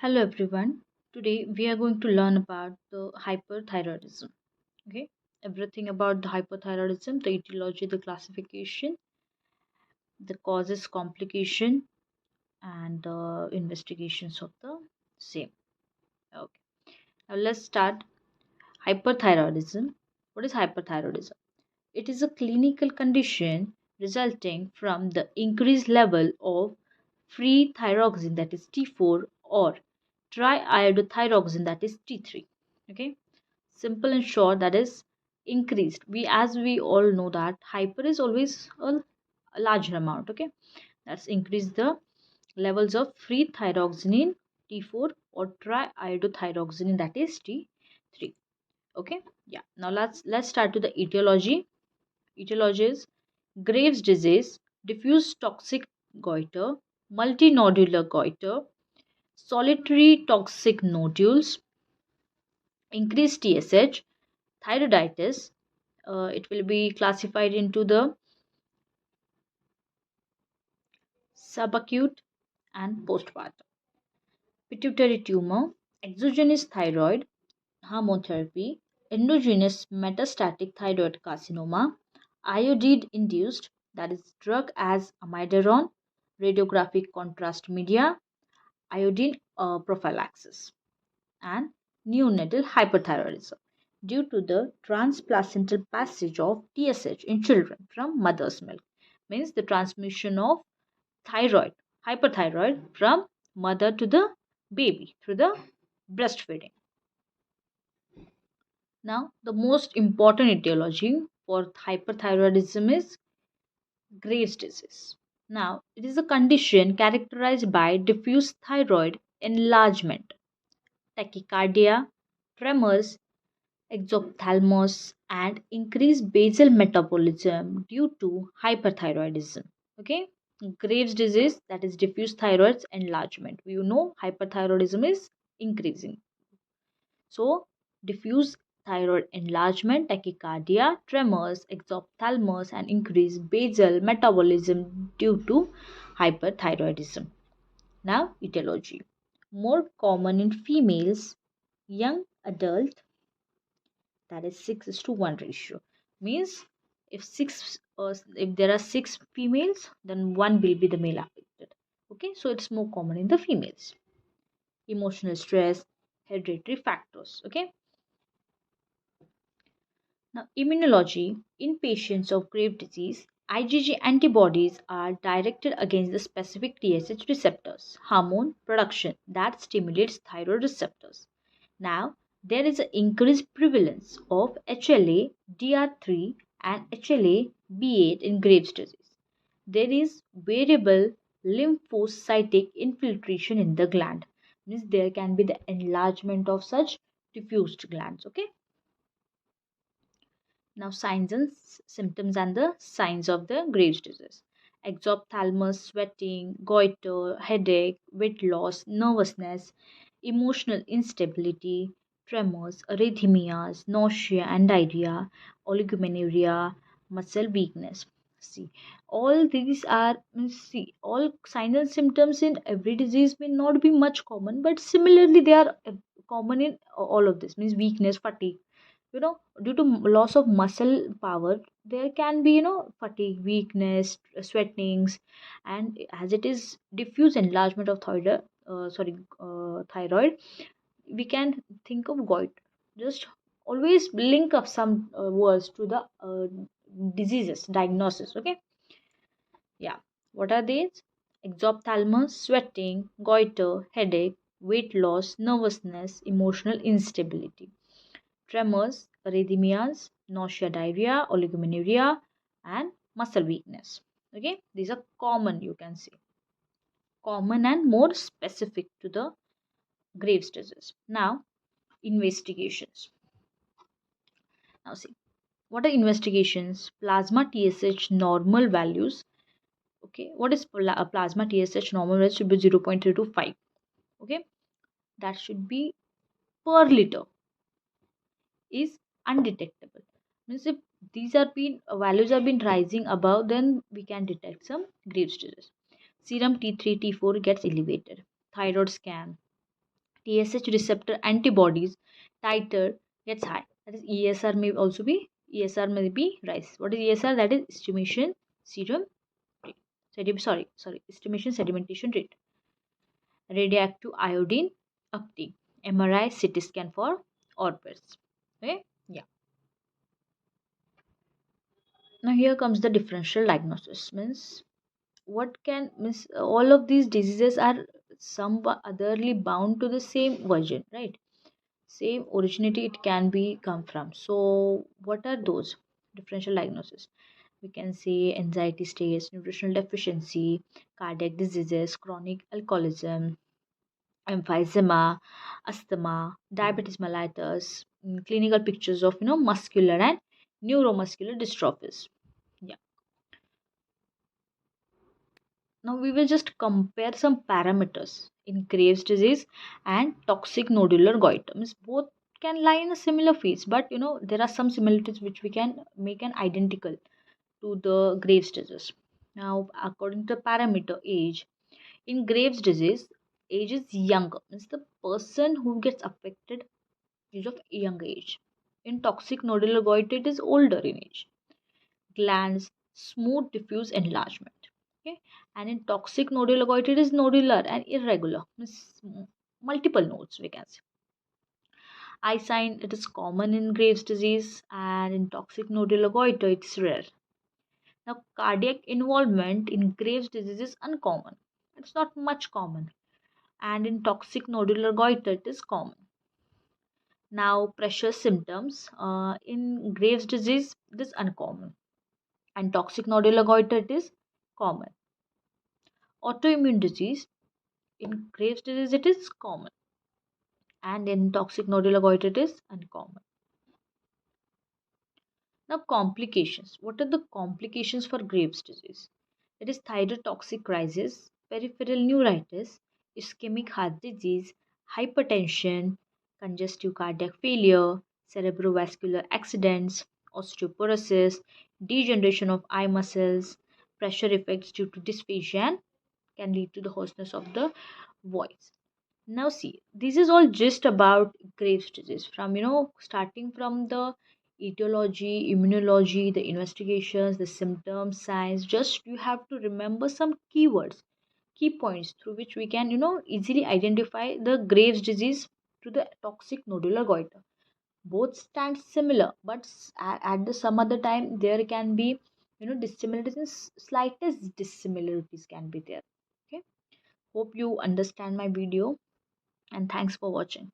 Hello everyone. Today we are going to learn about the hyperthyroidism. Okay, everything about the hyperthyroidism, the etiology, the classification, the causes, complication, and the investigations of the same. Okay, now let's start. Hyperthyroidism. What is hyperthyroidism? It is a clinical condition resulting from the increased level of free thyroxine, that is T4, or triiodothyroxine, that is T3. Okay, simple and short, that is increased. We all know that hyper is always a larger amount. Okay, that's increase the levels of free thyroxine T4 or triiodothyroxine, that is T3. Okay, yeah, now let's start to the etiology. Etiology is Graves' disease, diffuse toxic goiter, multinodular goiter, solitary toxic nodules, increased TSH, thyroiditis. It will be classified into the subacute and postpartum. Pituitary tumor, exogenous thyroid hormone therapy, endogenous metastatic thyroid carcinoma, iodine induced, that is drug as amiodarone, radiographic contrast media, iodine prophylaxis, and neonatal hyperthyroidism due to the transplacental passage of TSH in children from mother's milk. Means the transmission of thyroid, hyperthyroid from mother to the baby through the breastfeeding. Now, the most important etiology for hyperthyroidism is Graves' disease. Now, it is a condition characterized by diffuse thyroid enlargement, tachycardia, tremors, exophthalmos, and increased basal metabolism due to hyperthyroidism. Okay, Graves' disease, that is diffuse thyroid enlargement. You know, hyperthyroidism is increasing. So, diffuse thyroid enlargement, tachycardia, tremors, exophthalmos, and increased basal metabolism due to hyperthyroidism. Now, etiology. More common in females, young adult, that is 6:1 ratio. Means if there are six females, then one will be the male affected. Okay, so it's more common in the females. Emotional stress, hereditary factors. Okay, now, immunology in patients of Graves' disease, IgG antibodies are directed against the specific TSH receptors, hormone production that stimulates thyroid receptors. Now, there is an increased prevalence of HLA DR3 and HLA B8 in Graves' disease. There is variable lymphocytic infiltration in the gland. Means there can be the enlargement of such diffused glands. Okay. Now, signs and symptoms and the signs of the Graves' disease. Exophthalmos, sweating, goiter, headache, weight loss, nervousness, emotional instability, tremors, arrhythmias, nausea and diarrhea, oligomenorrhea, muscle weakness. See, all these are, all signs and symptoms in every disease may not be much common, but similarly they are common in all of this. Means weakness, fatigue, due to loss of muscle power, there can be fatigue, weakness, sweatings, and as it is diffuse enlargement of thyroid, we can think of gout. Just always link up some words to the diseases diagnosis. Okay, yeah, what are these? Exophthalmos, sweating, goiter, headache, weight loss, nervousness, emotional instability, tremors, arrhythmias, nausea, diarrhea, oligomenorrhea, and muscle weakness. Okay, these are common, you can see, common and more specific to the Graves' disease. Now, investigations. Now, see, what are investigations? Plasma TSH normal values. Okay, what is plasma TSH normal value? Should be 0.3 to 5. Okay, that should be per liter is undetectable. Means if these are been values have been rising above, then we can detect some Graves' disease. Serum T3 T4 gets elevated. Thyroid scan, TSH receptor antibodies titer gets high. That is ESR may also be ESR may be rise. What is ESR? That is estimation serum rate. Estimation sedimentation rate. Radioactive iodine uptake. MRI, CT scan for orbits. Okay. Yeah. Now here comes the differential diagnosis. Means what can means all of these diseases are some otherly bound to the same version, right? Same originality it can be come from. So what are those differential diagnosis? We can say anxiety states, nutritional deficiency, cardiac diseases, chronic alcoholism, emphysema, asthma, diabetes mellitus, clinical pictures of muscular and neuromuscular dystrophies. Yeah. Now we will just compare some parameters in Graves' disease and toxic nodular goiter. Means both can lie in a similar phase, but there are some similarities which we can make an identical to the Graves' disease. Now, according to parameter age, in Graves' disease, age is younger. Means the person who gets affected is of young age. In toxic nodular goiter, it is older in age. Glands, smooth diffuse enlargement. Okay, and in toxic nodular goiter, it is nodular and irregular. Means multiple nodes we can say. Eye sign, it is common in Graves' disease, and in toxic nodular goiter, it's rare. Now, cardiac involvement in Graves' disease is uncommon. It's not much common, and in toxic nodular goiter, it is common. Now, pressure symptoms in Graves' disease, it is uncommon, and toxic nodular goiter, it is common. Autoimmune disease, in Graves' disease, it is common, and in toxic nodular goiter, it is uncommon. Now, complications. What are the complications for Graves' disease? It is thyrotoxic crisis, peripheral neuritis, ischemic heart disease, hypertension, congestive cardiac failure, cerebrovascular accidents, osteoporosis, degeneration of eye muscles, pressure effects due to dysphagia, and can lead to the hoarseness of the voice. Now see, this is all just about Graves' disease. From starting from the etiology, immunology, the investigations, the symptoms, signs. Just you have to remember some keywords, key points through which we can easily identify the Graves' disease to the toxic nodular goiter. Both stand similar, but at the some other time there can be dissimilarities, slightest dissimilarities can be there. Okay, hope you understand my video, and thanks for watching.